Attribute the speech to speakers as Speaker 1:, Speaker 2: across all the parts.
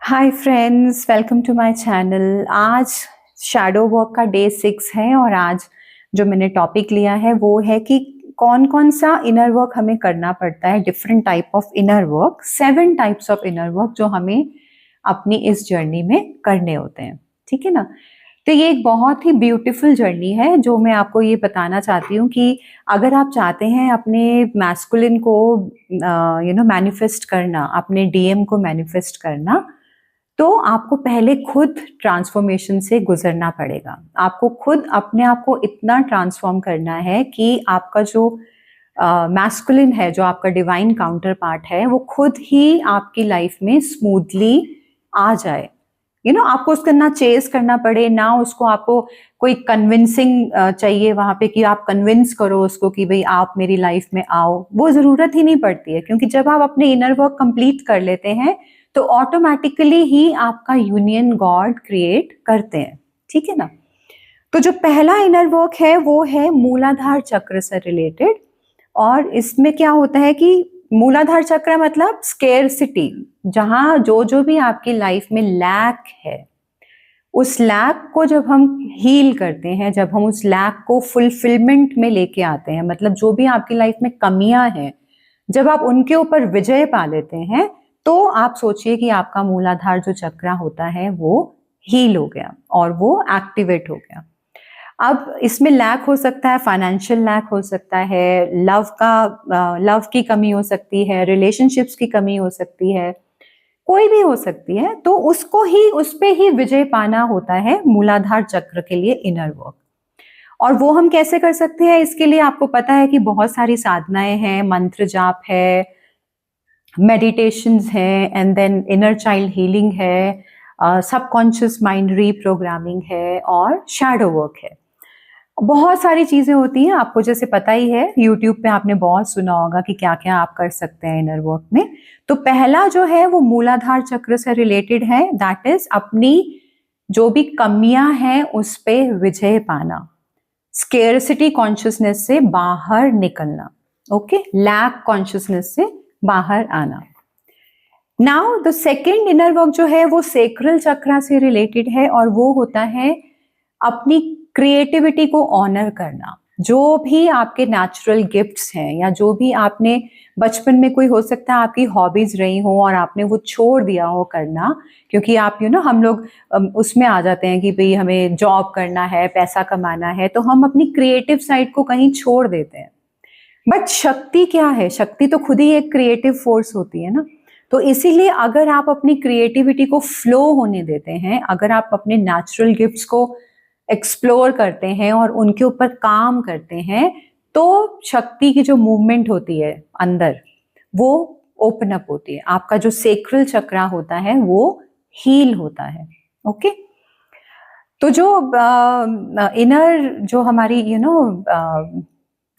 Speaker 1: Hi friends, welcome to my channel. आज shadow work का day 6 है और आज जो मैंने टॉपिक लिया है वो है कि कौन कौन सा इनर वर्क हमें करना पड़ता है। Different type of inner work, 7 types of inner work जो हमें अपनी इस जर्नी में करने होते हैं। ठीक है ना। तो ये एक बहुत ही ब्यूटीफुल जर्नी है जो मैं आपको ये बताना चाहती हूँ कि अगर आप चाहते हैं अपने मैस्कुलिन को मैनिफेस्ट करना, अपने डीएम को मैनिफेस्ट करना, तो आपको पहले खुद ट्रांसफॉर्मेशन से गुजरना पड़ेगा। आपको खुद अपने आप को इतना ट्रांसफॉर्म करना है कि आपका जो मैस्कुलिन है, जो आपका डिवाइन काउंटर पार्ट है, वो खुद ही आपकी लाइफ में स्मूथली आ जाए। आपको उसका ना चेस करना पड़े, ना उसको आपको कोई कन्विंसिंग चाहिए वहां पे कि आप कन्विंस करो उसको कि भाई आप मेरी लाइफ में आओ। वो जरूरत ही नहीं पड़ती है, क्योंकि जब आप अपने इनर वर्क कंप्लीट कर लेते हैं तो ऑटोमेटिकली ही आपका यूनियन गॉड क्रिएट करते हैं। ठीक है ना। तो जो पहला इनर वर्क है वो है मूलाधार चक्र से रिलेटेड। और इसमें क्या होता है कि मूलाधार चक्र मतलब स्केर्सिटी, जहां जो जो भी आपकी लाइफ में लैक है, उस लैक को जब हम हील करते हैं, जब हम उस लैक को फुलफिलमेंट में लेके आते हैं, मतलब जो भी आपकी लाइफ में कमियां हैं, जब आप उनके ऊपर विजय पा लेते हैं, तो आप सोचिए कि आपका मूलाधार जो चक्र होता है वो हील हो गया और वो एक्टिवेट हो गया। अब इसमें लैक हो सकता है, फाइनेंशियल लैक हो सकता है, लव की कमी हो सकती है, रिलेशनशिप्स की कमी हो सकती है, कोई भी हो सकती है। तो उसको ही, उस पे ही विजय पाना होता है मूलाधार चक्र के लिए इनर वर्क। और वो हम कैसे कर सकते हैं, इसके लिए आपको पता है कि बहुत सारी साधनाएं हैं, मंत्र जाप है, मेडिटेशंस है, and then inner child healing है, सबकॉन्शियस माइंड रीप्रोग्रामिंग है और शैडो वर्क है। बहुत सारी चीजें होती हैं, आपको जैसे पता ही है, यूट्यूब पे आपने बहुत सुना होगा कि क्या क्या आप कर सकते हैं इनर वर्क में। तो पहला जो है वो मूलाधार चक्र से रिलेटेड है, दैट इज अपनी जो भी कमियां हैं उस पे विजय पाना, स्केर्सिटी कॉन्शियसनेस से बाहर निकलना, ओके, लैक कॉन्शियसनेस से बाहर आना। Now the second inner work जो है वो सेक्रल चक्र से रिलेटेड है और वो होता है अपनी क्रिएटिविटी को ऑनर करना। जो भी आपके नेचुरल गिफ्ट्स हैं, या जो भी आपने बचपन में, कोई हो सकता है आपकी हॉबीज रही हो और आपने वो छोड़ दिया हो करना, क्योंकि आप हम लोग उसमें आ जाते हैं कि भाई हमें जॉब करना है, पैसा कमाना है, तो हम अपनी क्रिएटिव साइड को कहीं छोड़ देते हैं। बट शक्ति क्या है? शक्ति तो खुद ही एक क्रिएटिव फोर्स होती है ना। तो इसीलिए अगर आप अपनी क्रिएटिविटी को फ्लो होने देते हैं, अगर आप अपने नेचुरल गिफ्ट्स को एक्सप्लोर करते हैं और उनके ऊपर काम करते हैं, तो शक्ति की जो मूवमेंट होती है अंदर, वो ओपन अप होती है। आपका जो सेक्रल चक्र होता है वो हील होता है। ओके। तो जो इनर, जो हमारी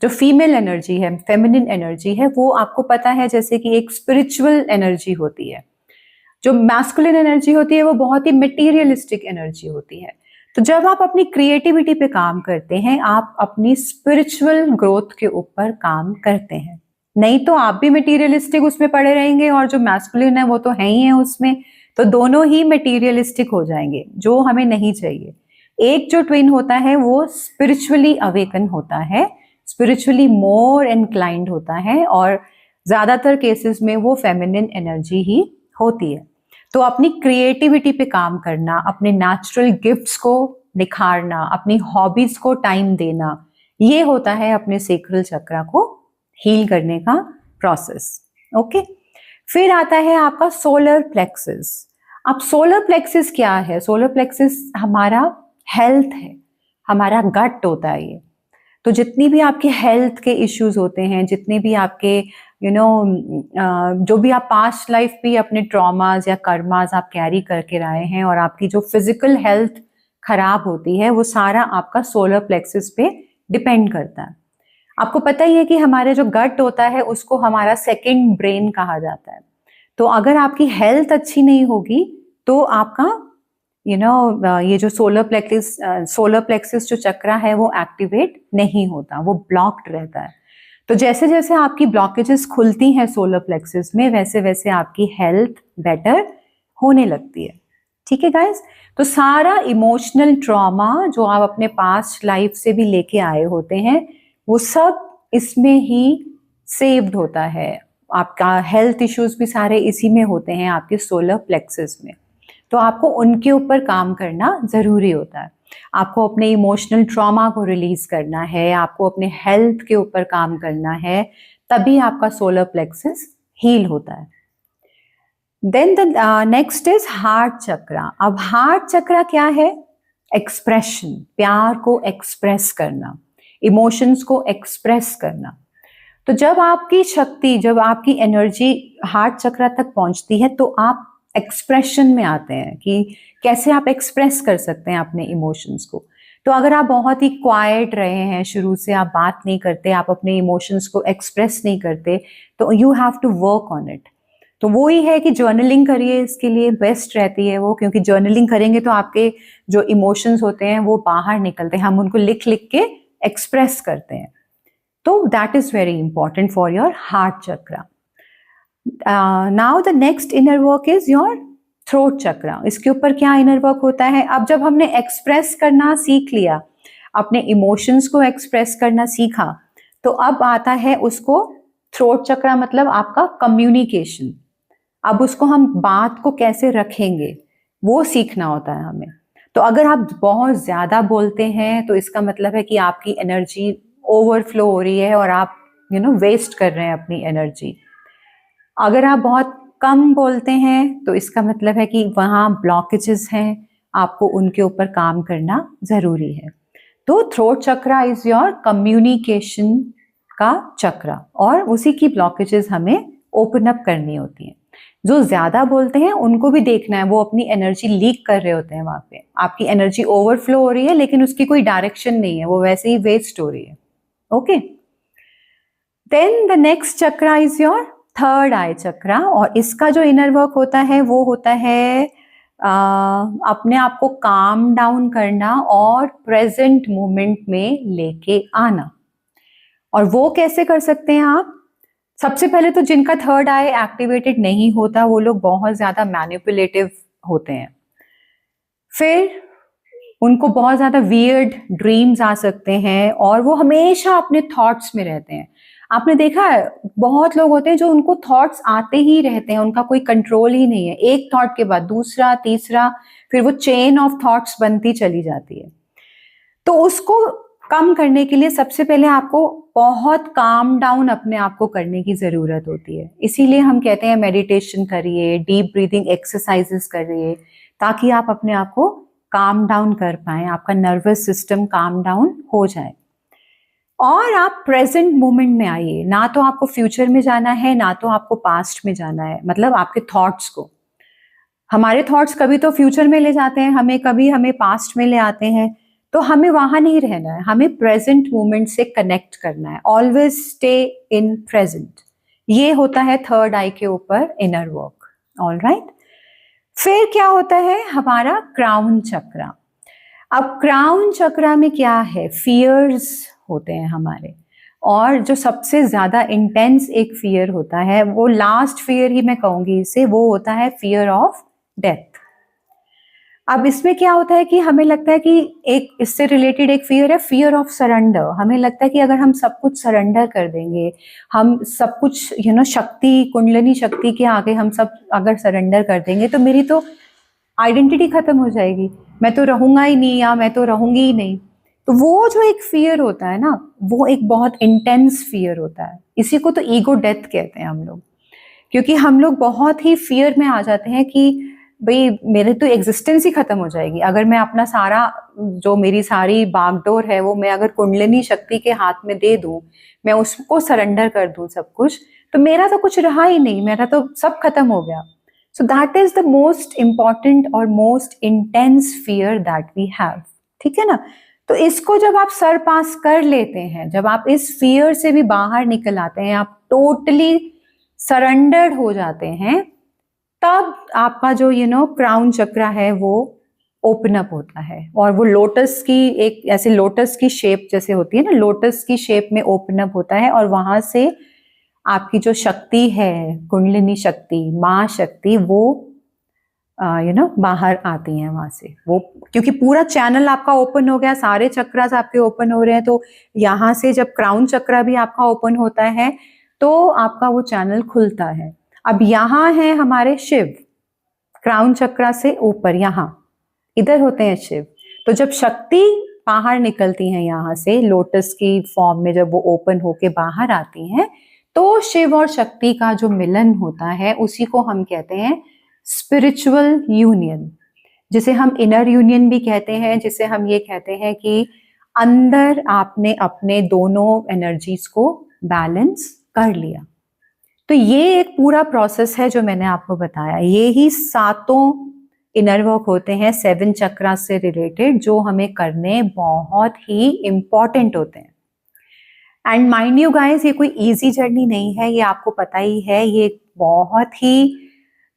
Speaker 1: जो फीमेल एनर्जी है, फेमिनिन एनर्जी है, वो आपको पता है जैसे कि एक स्पिरिचुअल एनर्जी होती है। जो मैस्कुलिन एनर्जी होती है वो बहुत ही मटेरियलिस्टिक एनर्जी होती है। तो जब आप अपनी क्रिएटिविटी पे काम करते हैं, आप अपनी स्पिरिचुअल ग्रोथ के ऊपर काम करते हैं। नहीं तो आप भी मटेरियलिस्टिक उसमें पड़े रहेंगे और जो मैस्कुलिन है वो तो है ही है उसमें, तो दोनों ही मटेरियलिस्टिक हो जाएंगे, जो हमें नहीं चाहिए। एक जो ट्विन होता है वो स्पिरिचुअली अवेकन होता है, स्पिरिचुअली मोर इंक्लाइंड होता है, और ज्यादातर केसेस में वो फेमिनिन एनर्जी ही होती है। तो अपनी क्रिएटिविटी पे काम करना, अपने नेचुरल गिफ्ट्स को निखारना, अपनी हॉबीज को टाइम देना, ये होता है अपने सेक्रल चक्र को हील करने का प्रोसेस। ओके। फिर आता है आपका सोलर प्लेक्सिस। अब सोलर प्लेक्सिस क्या है? सोलर प्लेक्सिस हमारा हेल्थ है, हमारा गट होता है ये। तो जितनी भी आपके हेल्थ के इश्यूज होते हैं, जितने भी आपके जो भी आप पास्ट लाइफ भी अपने ट्रॉमास या कर्मास आप कैरी करके रहे हैं, और आपकी जो फिजिकल हेल्थ खराब होती है, वो सारा आपका सोलर प्लेक्सिस पे डिपेंड करता है। आपको पता ही है कि हमारे जो गट होता है उसको हमारा सेकंड ब्रेन कहा जाता है। तो अगर आपकी हेल्थ अच्छी नहीं होगी तो आपका ये जो सोलर प्लेक्सिस जो चक्र है वो एक्टिवेट नहीं होता, वो ब्लॉक्ड रहता है। तो जैसे जैसे आपकी ब्लॉकेजेस खुलती हैं सोलर प्लेक्सिस में, वैसे वैसे आपकी हेल्थ बेटर होने लगती है। ठीक है गाइस, तो सारा इमोशनल ट्रॉमा जो आप अपने पास्ट लाइफ से भी लेके आए होते हैं वो सब इसमें ही सेव्ड होता है। आपका हेल्थ इश्यूज भी सारे इसी में होते हैं, आपके सोलर प्लेक्सस में। तो आपको उनके ऊपर काम करना ज़रूरी होता है। आपको अपने इमोशनल ट्रॉमा को रिलीज करना है, आपको अपने हेल्थ के ऊपर काम करना है, तभी आपका सोलर प्लेक्सस हील होता है। Then the next is heart chakra. अब हार्ट चक्रा क्या है? एक्सप्रेशन, प्यार को एक्सप्रेस करना, इमोशंस को एक्सप्रेस करना। तो जब आपकी शक्ति, जब आपकी एनर्जी हार्ट चक्रा तक पहुंचती है तो आप एक्सप्रेशन में आते हैं कि कैसे आप एक्सप्रेस कर सकते हैं अपने इमोशंस को। तो अगर आप बहुत ही क्वाइट रहे हैं, शुरू से आप बात नहीं करते, आप अपने इमोशंस को एक्सप्रेस नहीं करते, तो you have to work on it. तो वो ही है कि जर्नलिंग करिए, इसके लिए बेस्ट रहती है वो, क्योंकि जर्नलिंग करेंगे तो आपके जो इमोशंस होते हैं वो बाहर निकलते हैं, हम उनको लिख लिख के एक्सप्रेस करते हैं। तो that is very important for your heart chakra. Now the next inner work is your throat chakra. इसके ऊपर क्या इनर वर्क होता है? अब जब हमने एक्सप्रेस करना सीख लिया, अपने इमोशंस को एक्सप्रेस करना सीखा, तो अब आता है उसको थ्रोट चक्रा, मतलब आपका कम्युनिकेशन। अब उसको हम बात को कैसे रखेंगे वो सीखना होता है हमें। तो अगर आप बहुत ज्यादा बोलते हैं तो इसका मतलब है कि आपकी एनर्जी ओवरफ्लो हो रही है और आप वेस्ट कर रहे हैं अपनी एनर्जी। अगर आप बहुत कम बोलते हैं तो इसका मतलब है कि वहाँ ब्लॉकेजेस हैं, आपको उनके ऊपर काम करना ज़रूरी है। तो throat chakra is your communication का चक्रा, और उसी की ब्लॉकेजेस हमें ओपन अप करनी होती हैं। जो ज़्यादा बोलते हैं उनको भी देखना है, वो अपनी एनर्जी लीक कर रहे होते हैं वहाँ पे। आपकी एनर्जी ओवरफ्लो हो रही है लेकिन उसकी कोई डायरेक्शन नहीं है, वो वैसे ही वेस्ट हो रही है। Okay, then the next chakra is your third eye chakra, और इसका जो इनर वर्क होता है वो होता है अपने आप को काम डाउन करना और प्रेजेंट मोमेंट में लेके आना। और वो कैसे कर सकते हैं आप? सबसे पहले तो जिनका थर्ड आई एक्टिवेटेड नहीं होता वो लोग बहुत ज्यादा मैनिपुलेटिव होते हैं, फिर उनको बहुत ज्यादा वियर्ड ड्रीम्स आ सकते हैं और वो हमेशा अपने थॉट्स में रहते हैं। आपने देखा है बहुत लोग होते हैं जो उनको थॉट्स आते ही रहते हैं, उनका कोई कंट्रोल ही नहीं है, एक थॉट के बाद दूसरा, तीसरा, फिर वो चेन ऑफ थॉट्स बनती चली जाती है। तो उसको कम करने के लिए सबसे पहले आपको बहुत काम डाउन अपने आप को करने की जरूरत होती है। इसीलिए हम कहते हैं मेडिटेशन करिए, डीप ब्रीदिंग एक्सरसाइजेस करिए, ताकि आप अपने आप को काम डाउन कर पाए, आपका नर्वस सिस्टम काम डाउन हो जाए और आप प्रेजेंट मोमेंट में आइए। ना तो आपको फ्यूचर में जाना है, ना तो आपको पास्ट में जाना है, मतलब आपके थॉट्स को। हमारे थॉट्स कभी तो फ्यूचर में ले जाते हैं हमें, कभी हमें पास्ट में ले आते हैं, तो हमें वहां नहीं रहना है, हमें प्रेजेंट मोमेंट से कनेक्ट करना है। ऑलवेज स्टे इन प्रेजेंट, ये होता है थर्ड आई के ऊपर इनर वर्क। ऑल राइट, फिर क्या होता है हमारा क्राउन चक्रा। अब क्राउन चक्रा में क्या है? फियर्स होते हैं हमारे, और जो सबसे ज्यादा इंटेंस एक फियर होता है, वो लास्ट फियर ही मैं कहूंगी इसे, वो होता है फियर ऑफ डेथ। अब इसमें क्या होता है कि हमें लगता है कि एक इससे रिलेटेड एक फियर है फियर ऑफ सरेंडर। हमें लगता है कि अगर हम सब कुछ सरेंडर कर देंगे, हम सब कुछ शक्ति, कुंडलिनी शक्ति के आगे हम सब अगर सरेंडर कर देंगे तो मेरी तो आइडेंटिटी खत्म हो जाएगी, मैं तो रहूंगा ही नहीं या मैं तो रहूंगी ही नहीं। तो वो जो एक फियर होता है ना, वो एक बहुत इंटेंस फियर होता है। इसी को तो ईगो डेथ कहते हैं हम लोग, क्योंकि हम लोग बहुत ही फियर में आ जाते हैं कि भाई मेरे तो एग्जिस्टेंस ही खत्म हो जाएगी अगर मैं अपना सारा, जो मेरी सारी बागडोर है वो मैं अगर कुंडलिनी शक्ति के हाथ में दे दूं, मैं उसको सरेंडर कर दूं सब कुछ, तो मेरा तो कुछ रहा ही नहीं, मेरा तो सब खत्म हो गया। So that is the most important और most intense fear that we have. ठीक है ना? तो इसको जब आप सर पास कर लेते हैं, जब आप इस फियर से भी बाहर निकल आते हैं, आप टोटली सरेंडर्ड हो जाते हैं, तब आपका जो क्राउन चक्रा है वो ओपन अप होता है और वो लोटस की, एक ऐसे लोटस की शेप जैसे होती है ना, लोटस की शेप में ओपन अप होता है और वहां से आपकी जो शक्ति है, कुंडलिनी शक्ति, माँ शक्ति, वो बाहर आती हैं वहां से वो, क्योंकि पूरा चैनल आपका ओपन हो गया, सारे चक्रास आपके ओपन हो रहे हैं, तो यहाँ से जब क्राउन चक्रा भी आपका ओपन होता है तो आपका वो चैनल खुलता है। अब यहाँ है हमारे शिव, क्राउन चक्रा से ऊपर यहाँ इधर होते हैं शिव। तो जब शक्ति बाहर निकलती हैं यहाँ से लोटस की फॉर्म में, जब वो ओपन होके बाहर आती हैं, तो शिव और शक्ति का जो मिलन होता है उसी को हम कहते हैं स्पिरिचुअल यूनियन, जिसे हम इनर यूनियन भी कहते हैं, जिसे हम ये कहते हैं कि अंदर आपने अपने दोनों एनर्जीज को बैलेंस कर लिया। तो ये एक पूरा प्रोसेस है जो मैंने आपको बताया। ये ही 7 इनर वर्क होते हैं 7 चक्रा से रिलेटेड, जो हमें करने बहुत ही इंपॉर्टेंट होते हैं। एंड माइंड यू गाइस, ये कोई इजी जर्नी नहीं है, ये आपको पता ही है। ये बहुत ही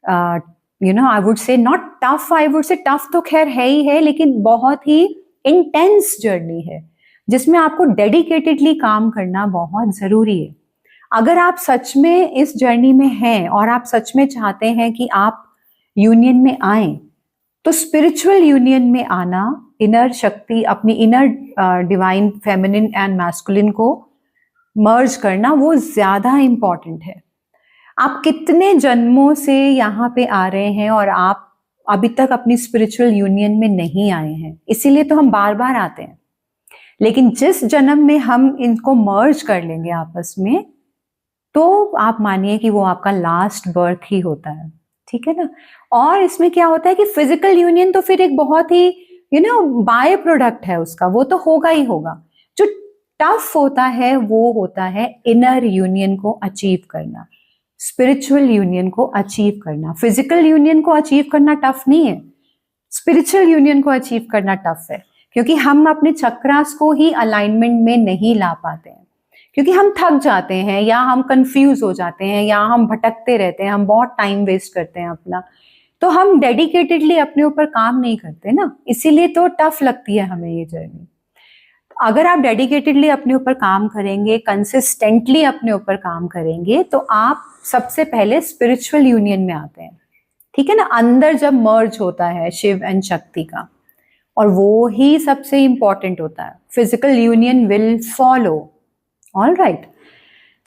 Speaker 1: I would say not tough, I would say tough तो खैर है ही है, लेकिन बहुत ही इंटेंस जर्नी है जिसमें आपको डेडिकेटेडली काम करना बहुत जरूरी है। अगर आप सच में इस जर्नी में हैं और आप सच में चाहते हैं कि आप यूनियन में आए, तो स्पिरिचुअल यूनियन में आना, इनर शक्ति, अपनी inner divine feminine and masculine को मर्ज करना, वो ज्यादा इंपॉर्टेंट है। आप कितने जन्मों से यहाँ पे आ रहे हैं और आप अभी तक अपनी स्पिरिचुअल यूनियन में नहीं आए हैं, इसीलिए तो हम बार बार आते हैं। लेकिन जिस जन्म में हम इनको मर्ज कर लेंगे आपस में, तो आप मानिए कि वो आपका लास्ट बर्थ ही होता है, ठीक है ना। और इसमें क्या होता है कि फिजिकल यूनियन तो फिर एक बहुत ही बाय प्रोडक्ट है उसका, वो तो होगा ही होगा। जो टफ होता है वो होता है इनर यूनियन को अचीव करना, स्पिरिचुअल यूनियन को अचीव करना। फिजिकल यूनियन को अचीव करना टफ नहीं है, स्पिरिचुअल यूनियन को अचीव करना टफ है, क्योंकि हम अपने चक्रास को ही अलाइनमेंट में नहीं ला पाते हैं, क्योंकि हम थक जाते हैं या हम कंफ्यूज हो जाते हैं या हम भटकते रहते हैं, हम बहुत टाइम वेस्ट करते हैं अपना, तो हम डेडिकेटेडली अपने ऊपर काम नहीं करते ना, इसीलिए तो टफ लगती है हमें ये जर्नी। अगर आप डेडिकेटेडली अपने ऊपर काम करेंगे, कंसिस्टेंटली अपने ऊपर काम करेंगे, तो आप सबसे पहले स्पिरिचुअल यूनियन में आते हैं, ठीक है ना। अंदर जब मर्ज होता है शिव एंड शक्ति का, और वो ही सबसे इंपॉर्टेंट होता है। Physical union will follow. All right,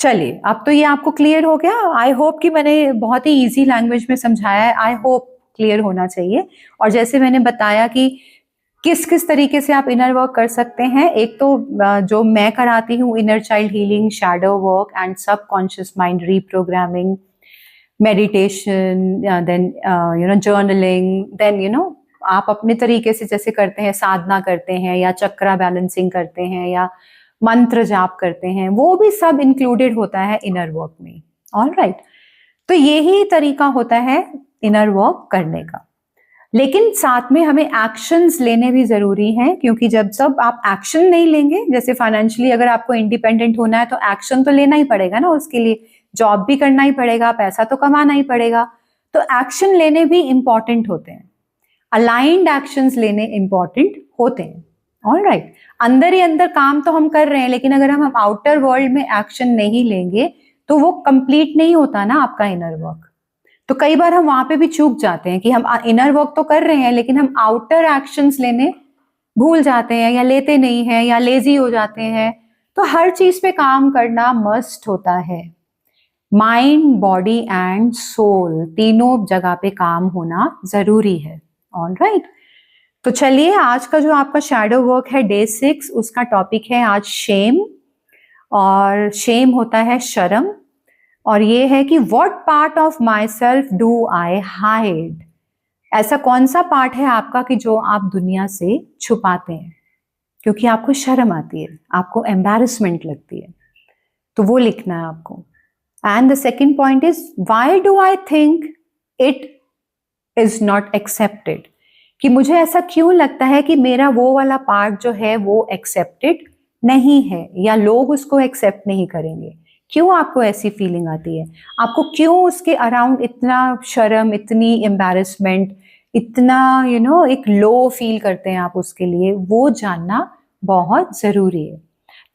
Speaker 1: चलिए अब तो ये आपको क्लियर हो गया। आई होप कि मैंने बहुत ही इजी लैंग्वेज में समझाया है, आई होप क्लियर होना चाहिए। और जैसे मैंने बताया कि किस किस तरीके से आप इनर वर्क कर सकते हैं, एक तो जो मैं कराती हूँ, inner child healing, shadow work and subconscious mind reprogramming, meditation, then journaling, then आप अपने तरीके से जैसे करते हैं, साधना करते हैं या चक्रा बैलेंसिंग करते हैं या मंत्र जाप करते हैं, वो भी सब इंक्लूडेड होता है इनर वर्क में। ऑल राइट, तो यही तरीका होता है इनर वर्क करने का। लेकिन साथ में हमें एक्शंस लेने भी जरूरी हैं, क्योंकि जब आप एक्शन नहीं लेंगे, जैसे फाइनेंशियली अगर आपको इंडिपेंडेंट होना है तो एक्शन तो लेना ही पड़ेगा ना, उसके लिए जॉब भी करना ही पड़ेगा, पैसा तो कमाना ही पड़ेगा, तो एक्शन लेने भी इंपॉर्टेंट होते हैं, अलाइंड एक्शंस लेने इंपॉर्टेंट होते हैं। ऑल राइट, अंदर ही अंदर काम तो हम कर रहे हैं, लेकिन अगर हम आउटर वर्ल्ड में एक्शन नहीं लेंगे तो वो कंप्लीट नहीं होता ना आपका इनर वर्क। तो कई बार हम वहां पे भी चूक जाते हैं कि हम इनर वर्क तो कर रहे हैं, लेकिन हम आउटर एक्शंस लेने भूल जाते हैं या लेते नहीं हैं या लेजी हो जाते हैं। तो हर चीज पे काम करना मस्ट होता है। माइंड, बॉडी एंड सोल, तीनों जगह पे काम होना जरूरी है। ऑल राइट, तो चलिए आज का जो आपका शैडो वर्क है डे 6, उसका टॉपिक है आज शेम, और शेम होता है शर्म, और ये है कि what part of my self do I hide, ऐसा कौन सा पार्ट है आपका कि जो आप दुनिया से छुपाते हैं क्योंकि आपको शर्म आती है, आपको एम्बैरेसमेंट लगती है, तो वो लिखना है आपको। And the second point is why do I think it is not accepted, कि मुझे ऐसा क्यों लगता है कि मेरा वो वाला पार्ट जो है वो एक्सेप्टेड नहीं है या लोग उसको एक्सेप्ट नहीं करेंगे। क्यों आपको ऐसी फीलिंग आती है, आपको क्यों उसके अराउंड इतना शर्म, इतनी एम्बैरेसमेंट, इतना एक लो फील करते हैं आप उसके लिए, वो जानना बहुत जरूरी है,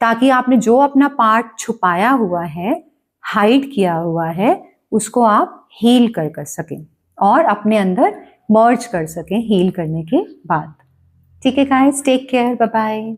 Speaker 1: ताकि आपने जो अपना पार्ट छुपाया हुआ है, हाइड किया हुआ है, उसको आप हील कर सकें और अपने अंदर मर्ज कर सकें हील करने के बाद। ठीक है guys, take care, bye bye.